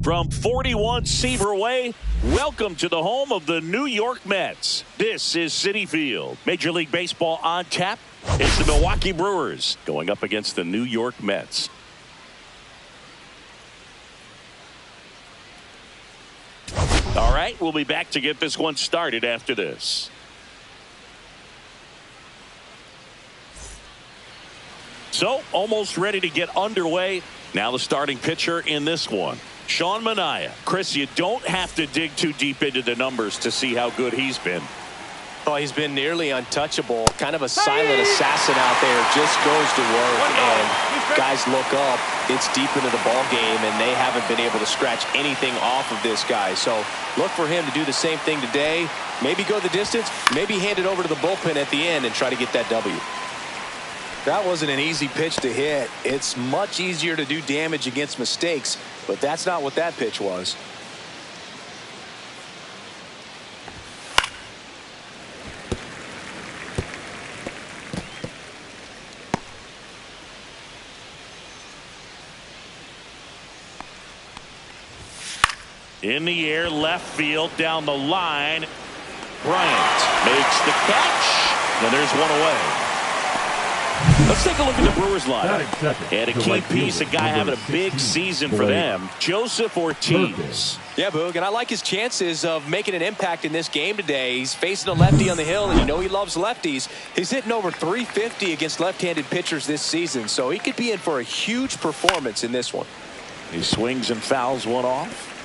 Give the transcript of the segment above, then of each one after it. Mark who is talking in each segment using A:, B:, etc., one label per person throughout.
A: From 41 Seaver Way, welcome to the home of the New York Mets. This is Citi Field. Major League Baseball on tap. It's the Milwaukee Brewers going up against the New York Mets. All right, we'll be back to get this one started after this. So, almost ready to get underway. Now the starting pitcher in this one, Sean Manaea. Chris, you don't have to dig too deep into the numbers to see how good he's been.
B: Oh, he's been nearly untouchable. Kind of a silent assassin out there. Just goes to work, and guys look up. It's deep into the ball game, and they haven't been able to scratch anything off of this guy. So look for him to do the same thing today. Maybe go the distance. Maybe hand it over to the bullpen at the end and try to get that W.
C: That wasn't an easy pitch to hit. It's much easier to do damage against mistakes, but that's not what that pitch was.
A: In the air, left field, down the line. Bryant makes the catch, and there's one away. Let's take a look at the Brewers lineup. And a key piece, a guy having a big season for them, Joseph Ortiz.
B: Yeah, Boog, and I like his chances of making an impact in this game today. He's facing a lefty on the hill, and you know he loves lefties. He's hitting over 350 against left-handed pitchers this season, so he could be in for a huge performance in this one.
A: He swings and fouls one off.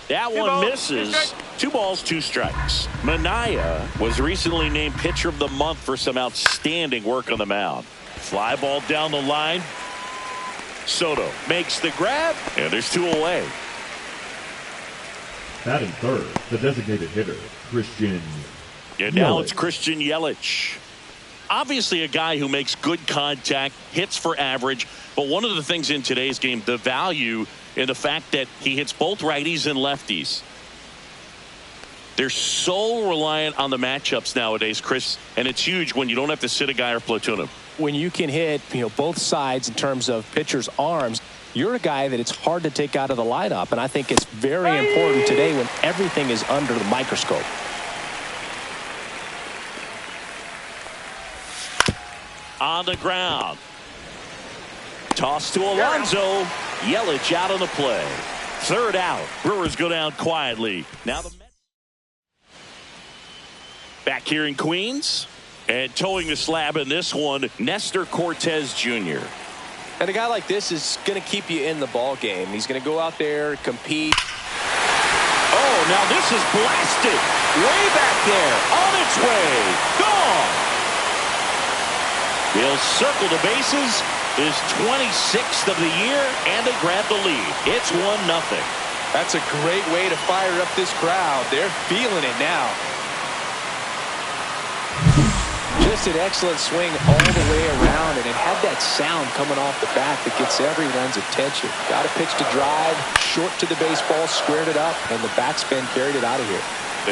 A: That one misses. 2 balls, 2 strikes. Manaea was recently named Pitcher of the Month for some outstanding work on the mound. Fly ball down the line. Soto makes the grab, and there's 2 away.
D: Batting third, the designated hitter, Christian.
A: And now it's Christian Yelich. Obviously a guy who makes good contact, hits for average, but one of the things in today's game, the value in the fact that he hits both righties and lefties. They're so reliant on the matchups nowadays, Chris, and it's huge when you don't have to sit a guy or platoon him.
B: When you can hit, both sides in terms of pitchers' arms, you're a guy that it's hard to take out of the lineup, and I think it's very important today when everything is under the microscope.
A: On the ground. Toss to Alonso. Yelich out on the play. 3rd out. Brewers go down quietly. Now the Mets back here in Queens. And towing the slab in this one, Nestor Cortez Jr.
B: And a guy like this is going to keep you in the ball game. He's going to go out there, compete.
A: Oh, now this is blasted. Way back there. On its way. Gone. He'll circle the bases. His 26th of the year, and they grab the lead. It's 1-0.
C: That's a great way to fire up this crowd. They're feeling it now.
B: Just an excellent swing all the way around, and it had that sound coming off the bat that gets everyone's attention. Got a pitch to drive, short to the baseball, squared it up, and the backspin carried it out of here.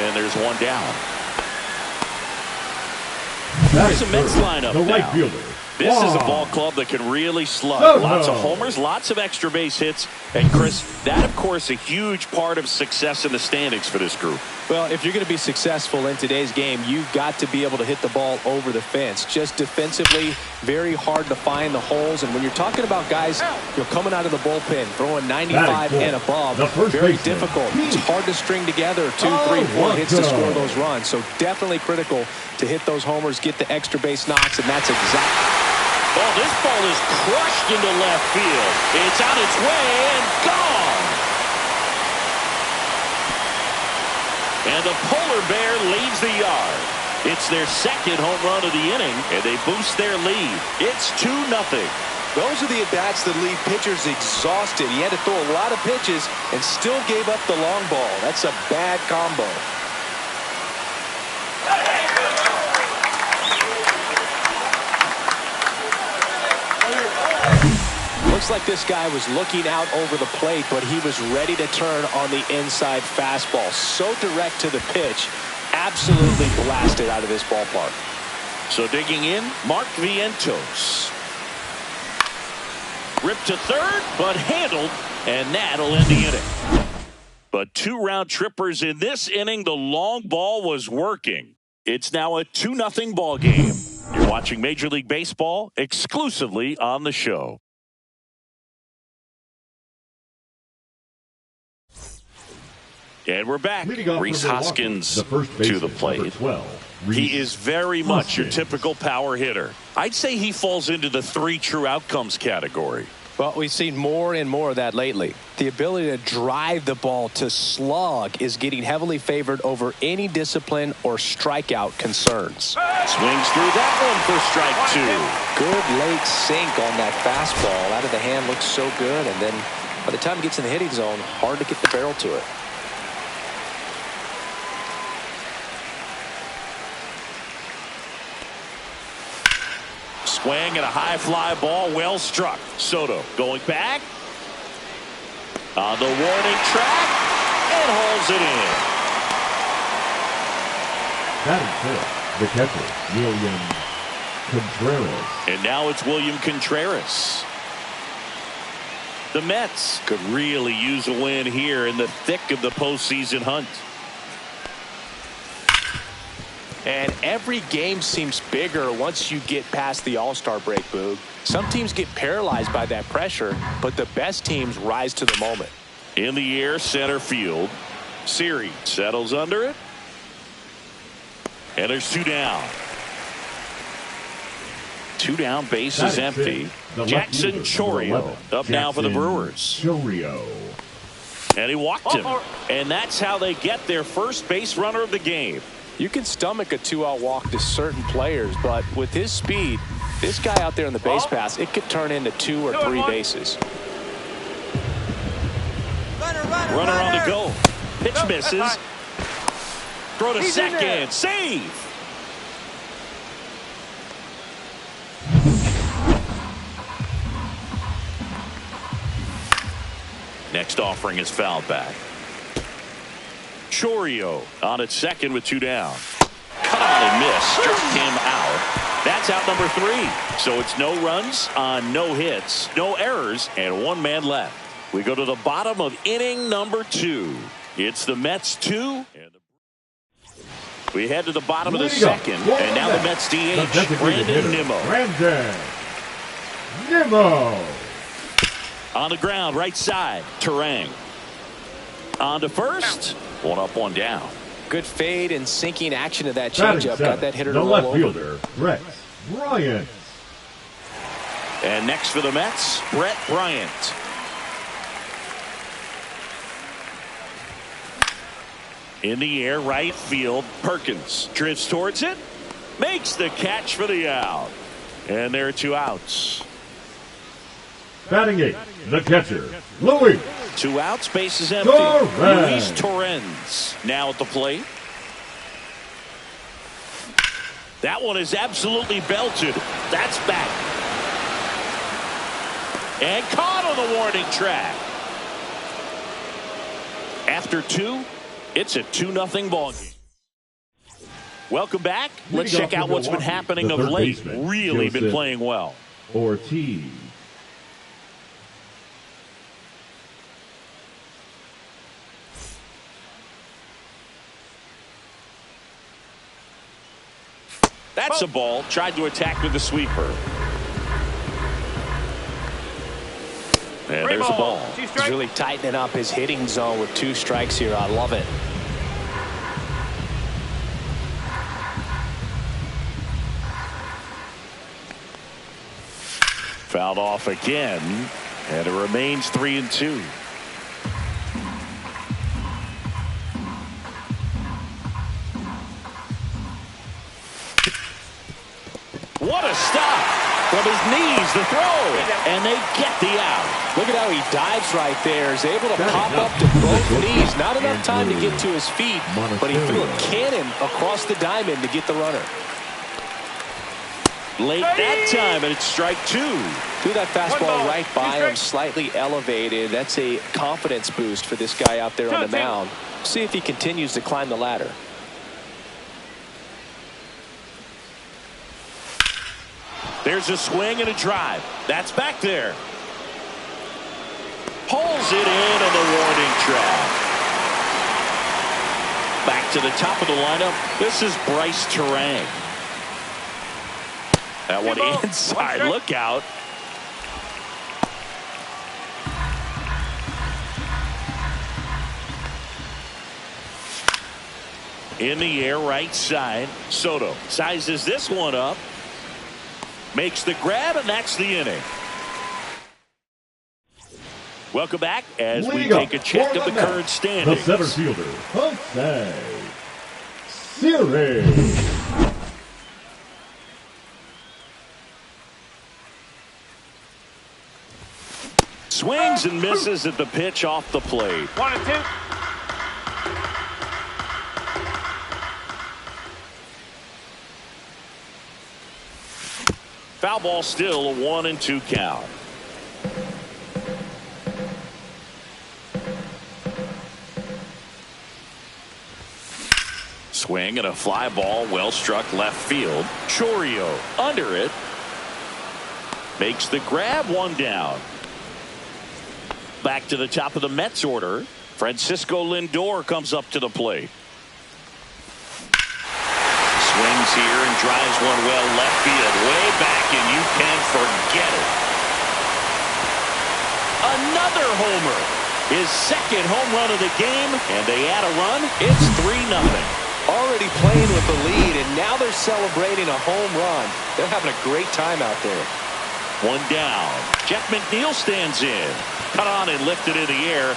A: And there's 1 down. There's a Mets lineup
D: the right
A: now.
D: fielder.
A: This is a ball club that can really slug. Lots of homers, lots of extra base hits. And, Chris, that, of course, a huge part of success in the standings for this group.
B: Well, if you're going to be successful in today's game, you've got to be able to hit the ball over the fence. Just defensively, very hard to find the holes. And when you're talking about guys coming out of the bullpen, throwing 95 and above, very difficult. It's hard to string together 2, 3, 4 hits to score those runs. So definitely critical to hit those homers, get the extra base knocks, and that's exactly.
A: Oh, this ball is crushed into left field. It's on its way and gone. And the polar bear leaves the yard. It's their 2nd home run of the inning, and they boost their lead. It's 2-0.
C: Those are the at-bats that leave pitchers exhausted. He had to throw a lot of pitches and still gave up the long ball. That's a bad combo.
B: Looks like this guy was looking out over the plate, but he was ready to turn on the inside fastball. So direct to the pitch. absolutely blasted out of this ballpark.
A: So digging in, Mark Vientos. Ripped to third, but handled, and that'll end the inning. But 2 round trippers in this inning. The long ball was working. It's now a 2-0 ball game. You're watching Major League Baseball exclusively on the show. And we're back. Rhys Hoskins to the plate.
D: 12,
A: he is very much your typical power hitter. I'd say he falls into the 3 true outcomes category.
B: Well, we've seen more and more of that lately. The ability to drive the ball to slug is getting heavily favored over any discipline or strikeout concerns.
A: Swings through that one for strike 2.
B: Good late sink on that fastball. Out of the hand looks so good, and then by the time it gets in the hitting zone, hard to get the barrel to it.
A: Swing and a high fly ball, well struck. Soto going back on the warning track and hauls it in.
D: Batting 5th, the catcher, William Contreras.
A: And now it's William Contreras. The Mets could really use a win here in the thick of the postseason hunt.
B: And every game seems bigger once you get past the All-Star break, Boog. Some teams get paralyzed by that pressure, but the best teams rise to the moment.
A: In the air, center field. Siri settles under it. And there's 2 down. 2 down, base is empty. Jackson Chourio up now for the Brewers.
D: Chourio.
A: And he walked him. And that's how they get their first base runner of the game.
B: You can stomach a 2-out walk to certain players, but with his speed, this guy out there in the base pass, it could turn into 2 or 3 bases.
A: Runner on the go. Pitch misses. Throw to second. Save. Next offering is fouled back. Chourio on at second with 2 down. Caught and missed. Struck him out. That's out number 3. So it's no runs on no hits, no errors, and 1 man left. We go to the bottom of inning number 2. It's the Mets 2. We head to the bottom of the second. And now the Mets DH, Brandon Nimmo.
D: Brandon Nimmo.
A: On the ground, right side, Terang. On to first. 1 up, 1 down.
B: Good fade and sinking action of that changeup. Got that hitter to roll
D: left
B: over.
D: fielder, Brett Bryant.
A: And next for the Mets, Brett Bryant. In the air, right field, Perkins drifts towards it, makes the catch for the out. And there are 2 outs.
D: Batting 8, the catcher, Louis.
A: 2 outs, base is empty. Luis Torrens now at the plate. That one is absolutely belted. That's back. And caught on the warning track. After 2, it's a 2-0 ball game. Welcome back. Let's check out what's been happening of late. Really been playing well.
D: Ortiz.
A: That's a ball. Tried to attack with the sweeper. And there's a ball.
B: He's really tightening up his hitting zone with 2 strikes here. I love it.
A: Fouled off again. And it remains 3-2. What a stop from his knees, the throw, and they get the out.
B: Look at how he dives right there. Is able to pop up to both knees. Not enough time to get to his feet, but he threw a cannon across the diamond to get the runner.
A: Late that time, and it's strike 2.
B: Threw that fastball right by him, slightly elevated. That's a confidence boost for this guy out there on the mound. See if he continues to climb the ladder.
A: There's a swing and a drive. That's back there. Pulls it in on the warning track. Back to the top of the lineup. This is Bryce Terang. That one inside. Look out. In the air, right side. Soto sizes this one up. Makes the grab, and that's the inning. Welcome back as we take a check of the current standings.
D: The center fielder, Jose Siri.
A: Swings and misses at the pitch off the plate.
E: 1-2.
A: Foul ball, still a 1-2 count. Swing and a fly ball, well struck left field. Chourio under it. Makes the grab, one down. Back to the top of the Mets order. Francisco Lindor comes up to the plate. Swings here and drives one well left field, way back, and you can forget it. Another homer. His second home run of the game, and they add a run. It's 3-0.
C: Already playing with the lead, and now they're celebrating a home run. They're having a great time out there.
A: One down. Jeff McNeil stands in. Cut on and lifted in the air.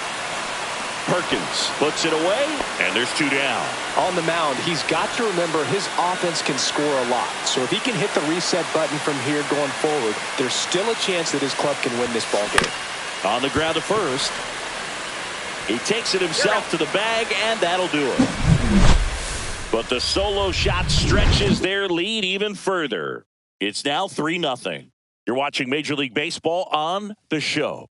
A: Perkins puts it away, and there's 2 down.
B: On the mound, he's got to remember his offense can score a lot. So if he can hit the reset button from here going forward, there's still a chance that his club can win this ball game.
A: On the ground to first. He takes it himself to the bag, and that'll do it. But the solo shot stretches their lead even further. It's now 3-0. You're watching Major League Baseball on The Show.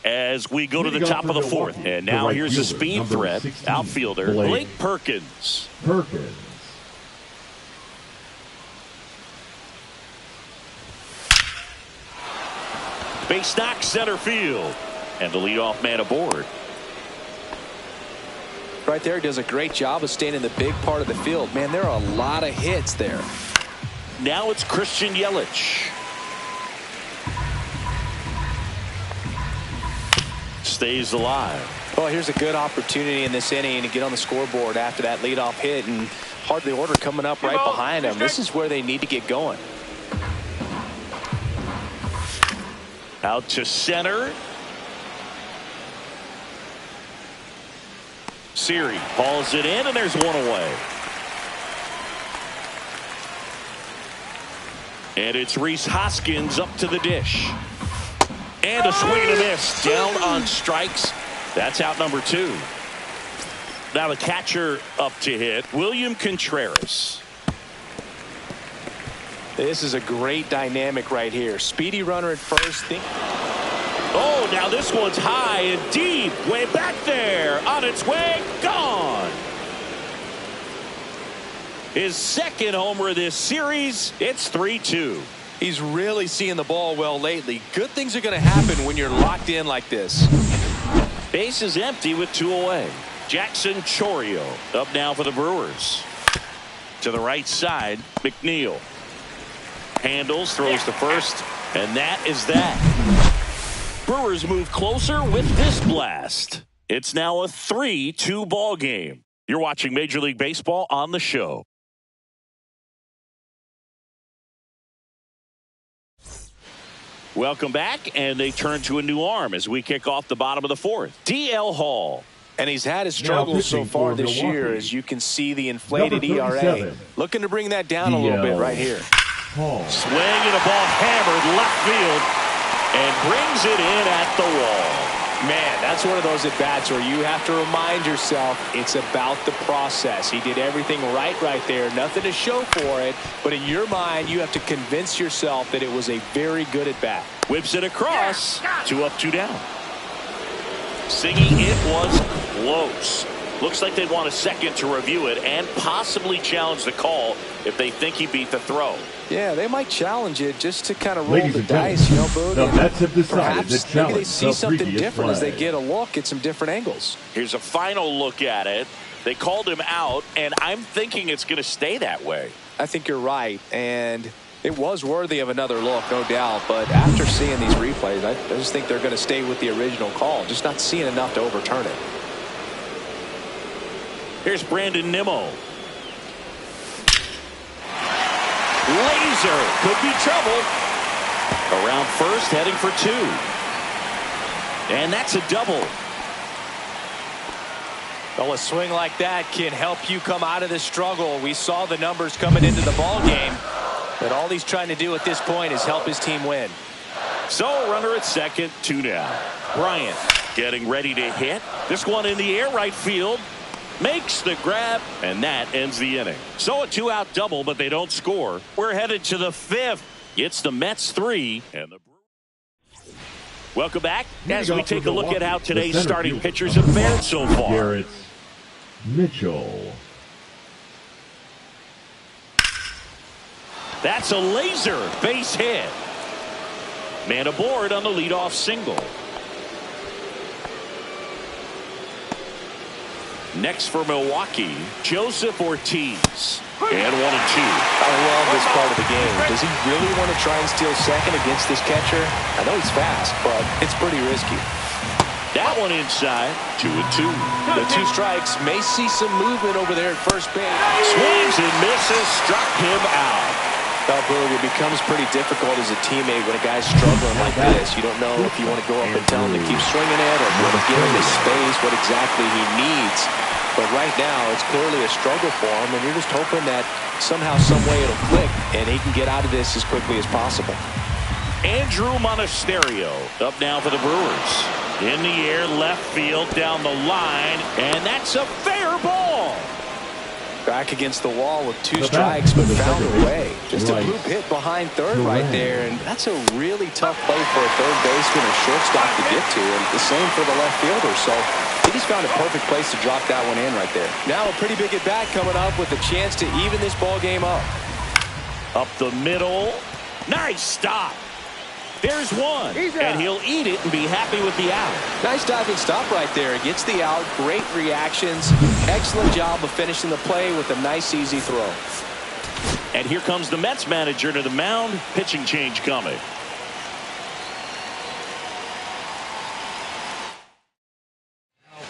A: As we go to the top of the fourth. And now here's a speed threat. Outfielder Blake Perkins. Base knock center field. And the leadoff man aboard.
B: Right there, he does a great job of staying in the big part of the field. Man, there are a lot of hits there.
A: Now it's Christian Yelich. Stays alive.
B: Well, here's a good opportunity in this inning to get on the scoreboard after that leadoff hit, and hardly order coming up right behind him. This is where they need to get going.
A: Out to center. Siri hauls it in, and there's one away. And it's Rhys Hoskins up to the dish. And a swing and a miss. Down on strikes. That's out number 2. Now the catcher up to hit, William Contreras.
B: This is a great dynamic right here. Speedy runner at first.
A: Oh, now this one's high and deep. Way back there. On its way. Gone. His second homer of this series. It's 3-2.
C: He's really seeing the ball well lately. Good things are going to happen when you're locked in like this.
A: Base is empty with 2 away. Jackson Chourio up now for the Brewers. To the right side, McNeil. Handles, throws to first, and that is that. Brewers move closer with this blast. It's now a 3-2 ball game. You're watching Major League Baseball on The Show. Welcome back, and they turn to a new arm as we kick off the bottom of the fourth. DL Hall.
B: And he's had his struggles so far this year, as you can see the inflated ERA. Looking to bring that down a little bit right here.
A: Swing and a ball hammered left field and brings it in at the wall.
B: Man, that's one of those at-bats where you have to remind yourself it's about the process. He did everything right there. Nothing to show for it. But in your mind, you have to convince yourself that it was a very good at-bat.
A: Whips it across. 2 up, 2 down. Siggy, it was close. Looks like they want a second to review it and possibly challenge the call if they think he beat the throw.
B: Yeah, they might challenge it just to kind of roll
D: Ladies
B: the
D: and
B: dice, you know, Boog.
D: the Mets have decided
B: Perhaps
D: to challenge
B: maybe they see
D: the
B: something
D: previous
B: different as they
D: play.
B: get a look at some different angles.
A: Here's a final look at it. They called him out, and I'm thinking it's going to stay that way.
B: I think you're right, and it was worthy of another look, no doubt. But after seeing these replays, I just think they're going to stay with the original call, just not seeing enough to overturn it.
A: Here's Brandon Nimmo. Laser could be trouble. Around first, heading for 2. And that's a double.
B: Well, a swing like that can help you come out of this struggle. We saw the numbers coming into the ball game, but all he's trying to do at this point is help his team win.
A: So runner at second, 2 down. Bryant getting ready to hit. This one in the air, right field. Makes the grab, and that ends the inning. So a 2-out double, but they don't score. We're headed to the 5th. It's the Mets 3 and the Brewers. Welcome back as we take a look at how today's starting pitchers have fared so far.
D: Garrett Mitchell.
A: That's a laser base hit. Man aboard on the leadoff single. Next for Milwaukee, Joseph Ortiz. And 1 and 2.
B: I love this part of the game. Does he really want to try and steal second against this catcher? I know he's fast, but it's pretty risky.
A: That one inside, 2 and 2.
B: The 2 strikes may see some movement over there at first base.
A: Swings and misses, struck him out.
B: Well, Boog, it becomes pretty difficult as a teammate when a guy's struggling like this. You don't know if you want to go up and tell him to keep swinging it or if you want to give him the space, what exactly he needs. But right now, it's clearly a struggle for him, and you're just hoping that somehow, some way it'll click, and he can get out of this as quickly as possible.
A: Andrew Monasterio up now for the Brewers. In the air, left field, down the line, and that's a fair ball.
B: Back against the wall with 2 strikes, but found a way. Just a bloop hit behind third right there, and that's a really tough play for a third baseman or shortstop to get to, and the same for the left fielder. So he just found a perfect place to drop that one in right there. Now a pretty big at-bat coming up with a chance to even this ball game up.
A: Up the middle. Nice stop. There's one, and he'll eat it and be happy with the out.
B: Nice diving stop right there. Gets the out. Great reactions. Excellent job of finishing the play with a nice, easy throw.
A: And here comes the Mets manager to the mound. Pitching change coming.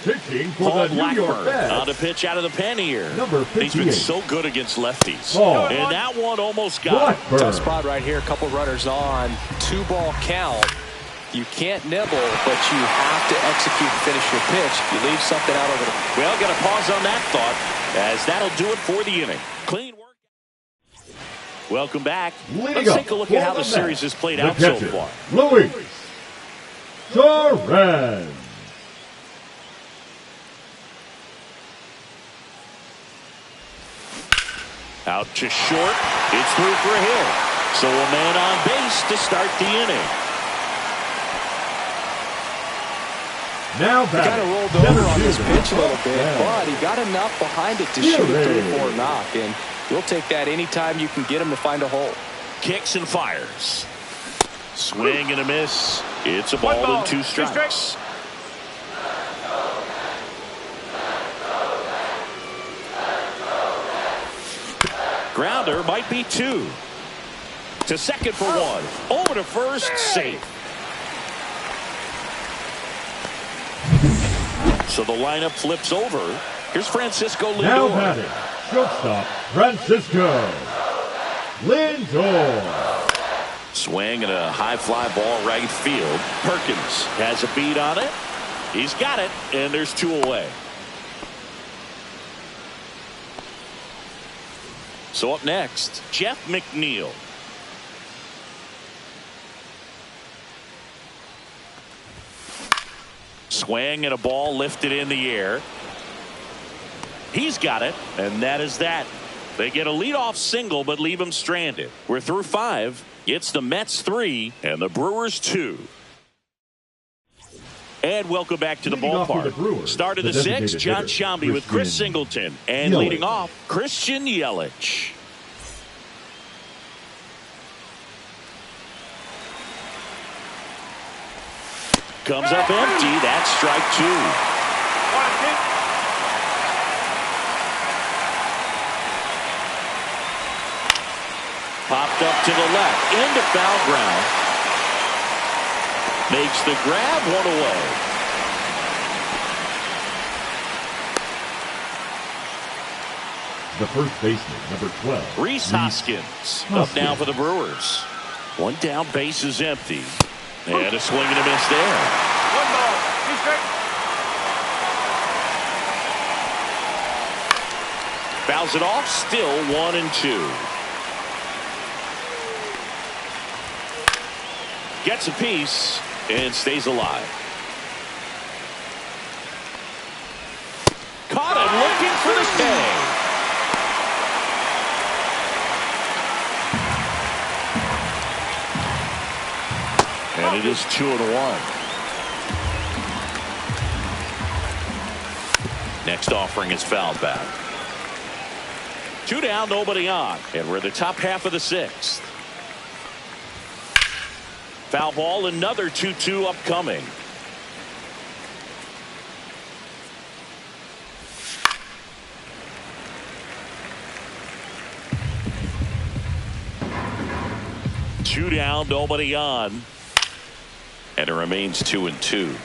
D: Pitching for
A: Paul
D: the New York
A: Blackburn
D: Mets.
A: on to pitch out of the pen here.
D: Number
A: He's been
D: 58.
A: so good against lefties.
D: Paul
A: And that one almost got him.
D: Blackburn.
B: Tough spot right here. A couple runners on. 2-ball count. You can't nibble, but you have to execute and finish your pitch. You leave something out over the...
A: Well, got to pause on that thought, as that'll do it for the inning. Clean work. Welcome back. Let's take a look at how the series has played out so far.
D: Luis Torres.
A: Out to short. It's through for a hit. So a man on base to start the inning.
D: Now
B: He kind of rolled over on this pitch a little bit, but he got enough behind it to shoot a 3-4 knock, and you'll take that anytime you can get him to find a hole.
A: Kicks and fires. Swing and a miss. It's a ball and 2 strikes. Grounder might be 2. To second for 1. Over to first, safe. So the lineup flips over. Here's Francisco Lindor.
D: Now batting, shortstop Francisco Lindor.
A: Swing and a high fly ball right field. Perkins has a beat on it. He's got it, and there's 2 away. So up next, Jeff McNeil. Swing and a ball lifted in the air. He's got it, and that is that. They get a leadoff single but leave him stranded. We're through 5. It's the Mets 3 and the Brewers 2. And welcome back to the ballpark. Start of the 6th, John Shambi with Chris Singleton. And leading off, Christian Yelich. Comes up empty. That's strike 2. Popped up to the left. Into foul ground. Makes the grab, 1 away.
D: The first baseman, number 12.
A: Rhys Hoskins up now for the Brewers. 1 down, base is empty. And a swing and a miss there.
E: 1 ball. He's straight.
A: Fouls it off, still 1-2. Gets a piece and stays alive. Caught him looking for the K. And it is 2-1. Next offering is fouled back. 2 down, nobody on. And we're in the top half of the 6th. Foul ball, another 2-2 upcoming. Two down, nobody on. And it remains 2-2.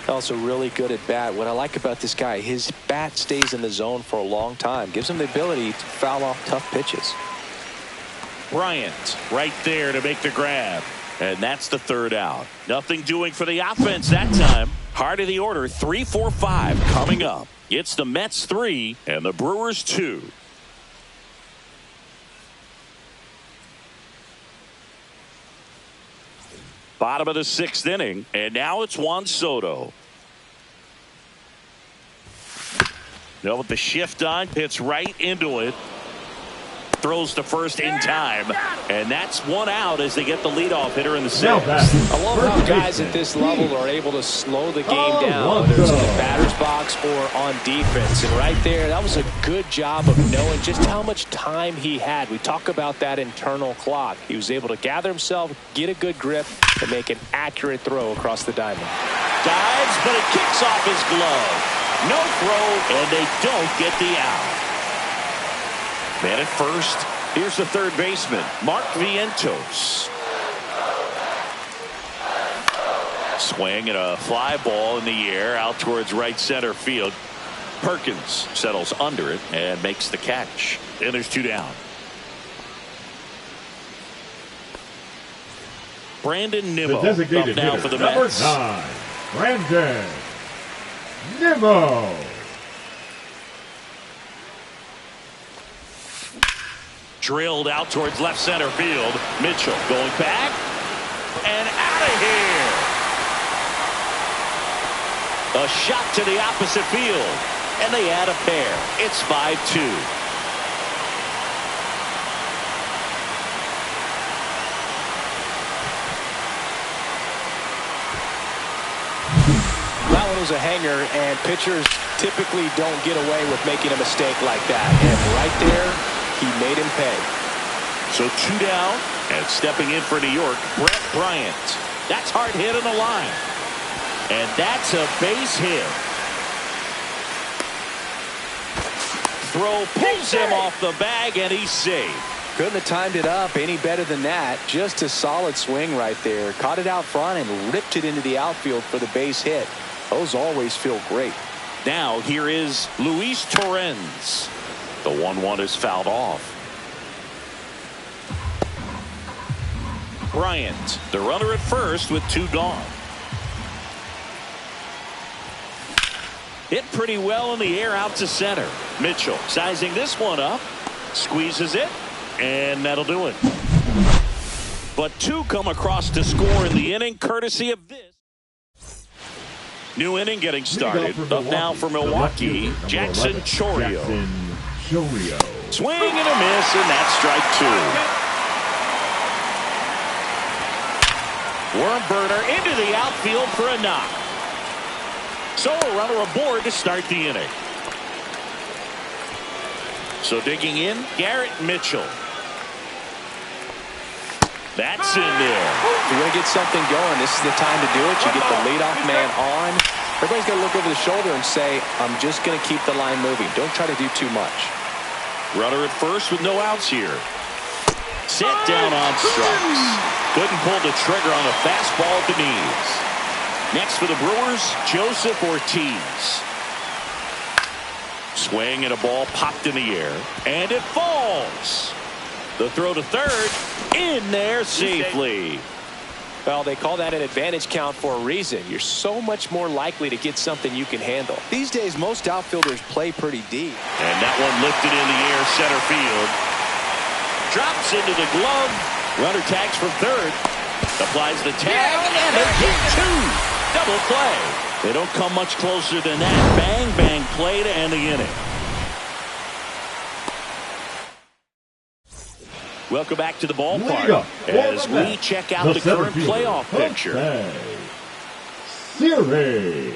B: Also really good at bat. What I like about this guy, his bat stays in the zone for a long time. Gives him the ability to foul off tough pitches.
A: Bryant right there to make the grab. And that's the 3rd out. Nothing doing for the offense that time. Heart of the order, 3, 4, 5 coming up. It's the Mets 3 and the Brewers 2. Bottom of the 6th inning, and now it's Juan Soto. Now with the shift on, hits right into it. Throws to first in time, and that's 1 out as they get the leadoff hitter in the 6th.
B: I love how guys at this level are able to slow the game down, whether it's in the batter's box or on defense. And right there, that was a good job of knowing just how much time he had. We talk about that internal clock. He was able to gather himself, get a good grip, and make an accurate throw across the diamond.
A: Dives, but it kicks off his glove. No throw, and they don't get the out. Man at first. Here's the 3rd baseman, Mark Vientos. Swing and a fly ball in the air out towards right center field. Perkins settles under it and makes the catch. And there's 2 down. Brandon Nimmo up now for the Mets.
D: Number 9, Brandon Nimmo.
A: Drilled out towards left center field. Mitchell going back and out of here. A shot to the opposite field, and they add a pair. It's 5-2.
B: That one was a hanger, and pitchers typically don't get away with making a mistake like that. And right there, he made him pay.
A: So 2 down, and stepping in for New York, Brett Bryant. That's hard hit on the line. And that's a base hit. Throw pulls him off the bag, and he's safe.
B: Couldn't have timed it up any better than that. Just a solid swing right there. Caught it out front and ripped it into the outfield for the base hit. Those always feel great.
A: Now here is Luis Torrens. The 1-1 is fouled off. Bryant, the runner at first with 2 gone. Hit pretty well in the air out to center. Mitchell sizing this one up. Squeezes it. And that'll do it. But 2 come across to score in the inning courtesy of this. New inning getting started. Up now for Milwaukee, Jackson Chourio. Swing and a miss, and that's strike two. Worm burner into the outfield for a knock. So a runner aboard to start the inning. So digging in, Garrett Mitchell. That's in there.
B: If you're going to get something going, this is the time to do it. You get the leadoff man on. Everybody's got to look over the shoulder and say, I'm just going to keep the line moving. Don't try to do too much.
A: Runner at first with no outs here. Set down on strikes. Couldn't pull the trigger on a fastball at the knees. Next for the Brewers, Joseph Ortiz. Swing and a ball popped in the air. And it falls. The throw to third. In there safely.
B: Well, they call that an advantage count for a reason. You're so much more likely to get something you can handle. These days, most outfielders play pretty deep.
A: And that one lifted in the air, center field. Drops into the glove. Runner tags from third. Applies the tag, and they get two. Double play. They don't come much closer than that. Bang, bang play to end the inning. Welcome back to the ballpark as we check out the current playoff picture.
D: Series.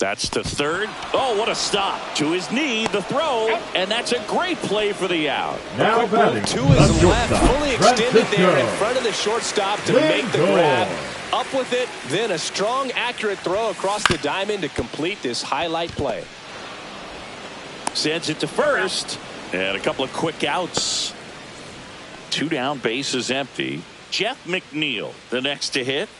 A: That's to third. Oh, what a stop. To his knee, the throw, and that's a great play for the out.
D: Now batting
B: to his left, fully extended
D: Francisco.
B: there in front of the shortstop to make the grab. Up with it, then a strong, accurate throw across the diamond to complete this highlight play.
A: Sends it to first, and a couple of quick outs. Two down, bases empty. Jeff McNeil, the next to hit.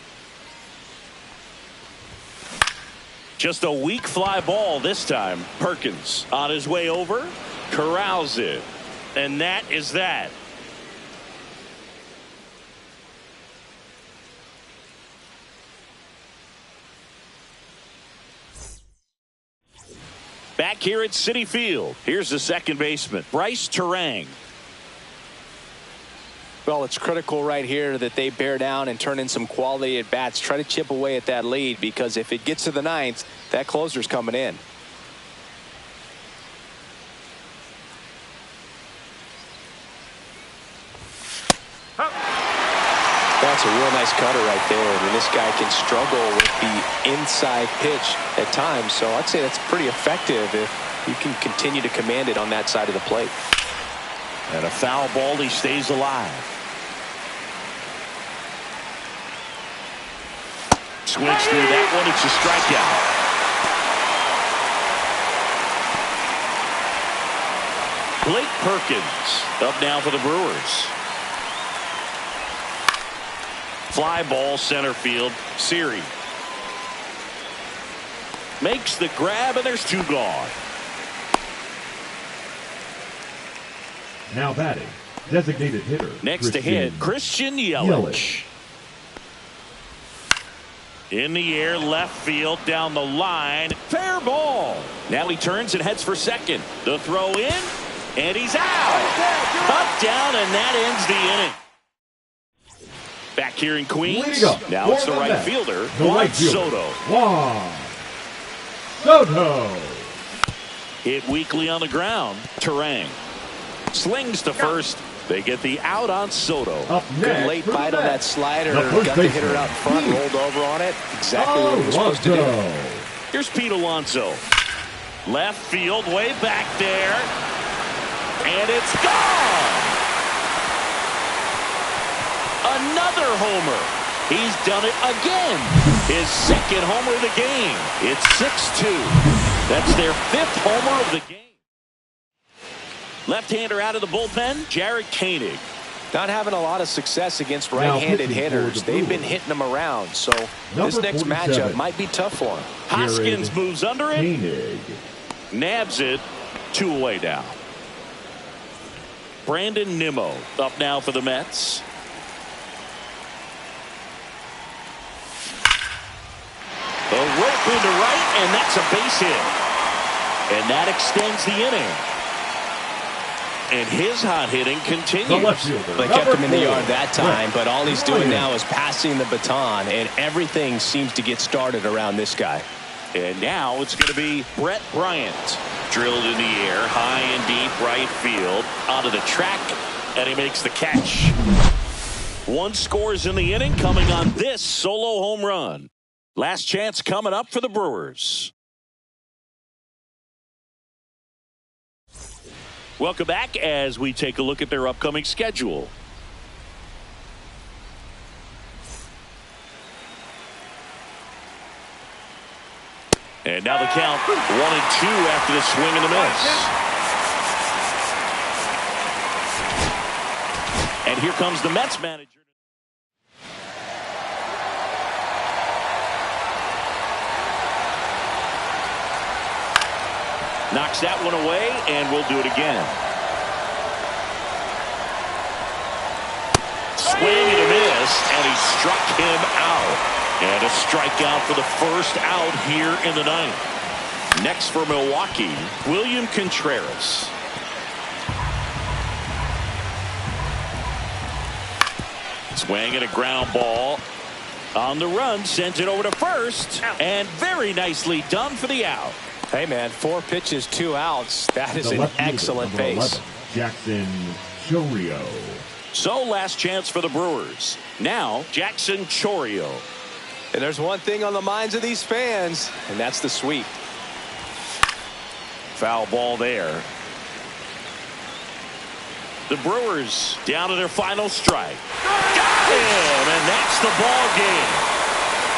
A: Just a weak fly ball this time. Perkins on his way over, corrals it, and that is that. Back here at Citi Field, here's the second baseman, Bryce Terang.
B: Well, it's critical right here that they bear down and turn in some quality at bats. Try to chip away at that lead, because if it gets to the ninth, that closer's coming in. That's a real nice cutter right there. I mean, this guy can struggle with the inside pitch at times, so I'd say that's pretty effective if you can continue to command it on that side of the plate.
A: And a foul ball, he stays alive. Swings through that one. It's a strikeout. Blake Perkins up now for the Brewers. Fly ball center field. Siri makes the grab, and there's two gone.
D: Now batting, designated hitter.
A: Next to hit, Christian Yelich. In the air, left field, down the line. Fair ball. Now he turns and heads for second. The throw in, and he's out. Up, down, and that ends the inning. Back here in Queens. Now it's the right fielder, Juan Soto.
D: Juan Soto.
A: Hit weakly on the ground. Terang slings to first. They get the out on Soto.
D: Up next,
B: good late bite on that slider. Got the hitter out in front, rolled over on it. Exactly what he was supposed to do.
A: Here's Pete Alonso. Left field, way back there. And it's gone. Another homer. He's done it again. His second homer of the game. It's 6-2. That's their fifth homer of the game. Left-hander out of the bullpen, Jared Koenig.
B: Not having a lot of success against right-handed hitters. They've been hitting them around, so this next matchup might be tough for him.
A: Hoskins moves under it.
D: Koenig.
A: Nabs it. 2 away now. Brandon Nimmo up now for the Mets. A rope into right, and that's a base hit. And that extends the inning. And his hot hitting continues.
D: The left fielder,
B: They kept him in the
D: number
B: yard that time, but all he's doing
D: Bryant.
B: now is passing the baton, and everything seems to get started around this guy.
A: And now it's going to be Brett Bryant. Drilled in the air, high and deep right field, onto the track, and he makes the catch. One scores in the inning, coming on this solo home run. Last chance coming up for the Brewers. Welcome back as we take a look at their upcoming schedule. And now the count 1-2 after the swing and the miss. And here comes the Mets manager. Knocks that one away, and we'll do it again. Swing and a miss, and he struck him out. And a strikeout for the first out here in the ninth. Next for Milwaukee, William Contreras. Swing and a ground ball. On the run, sends it over to first, and very nicely done for the out.
B: Hey, man, 4 pitches, 2 outs. That is
D: The
B: an
D: left fielder,
B: excellent
D: number
B: pace.
D: 11, Jackson Chorio.
A: So last chance for the Brewers. Now Jackson Chorio.
B: And there's one thing on the minds of these fans, and that's the sweep.
A: Foul ball there. The Brewers down to their final strike. Got him, and that's the ball game.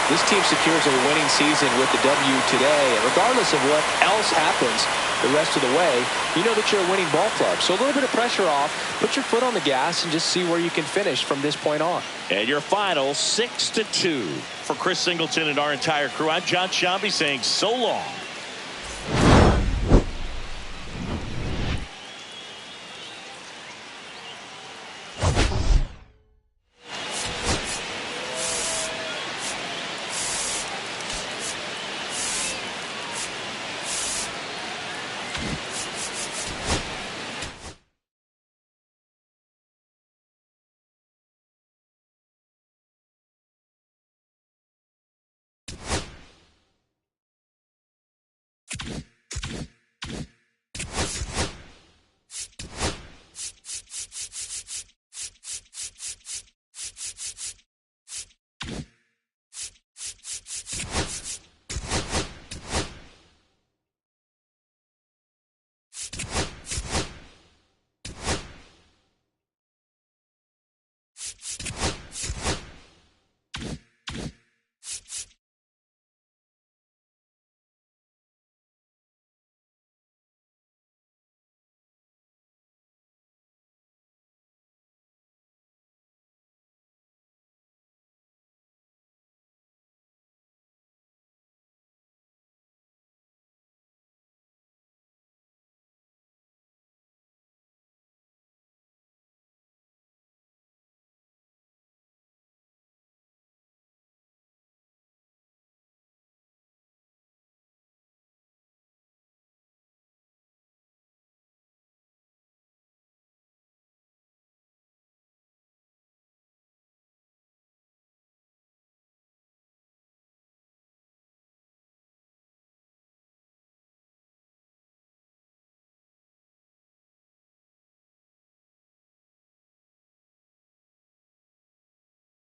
B: This team secures a winning season with the W today, and regardless of what else happens the rest of the way, you know that you're a winning ball club. So a little bit of pressure off, put your foot on the gas, and just see where you can finish from this point on.
A: And your final 6-2. For Chris Singleton and our entire crew, I'm John Shambi saying so long.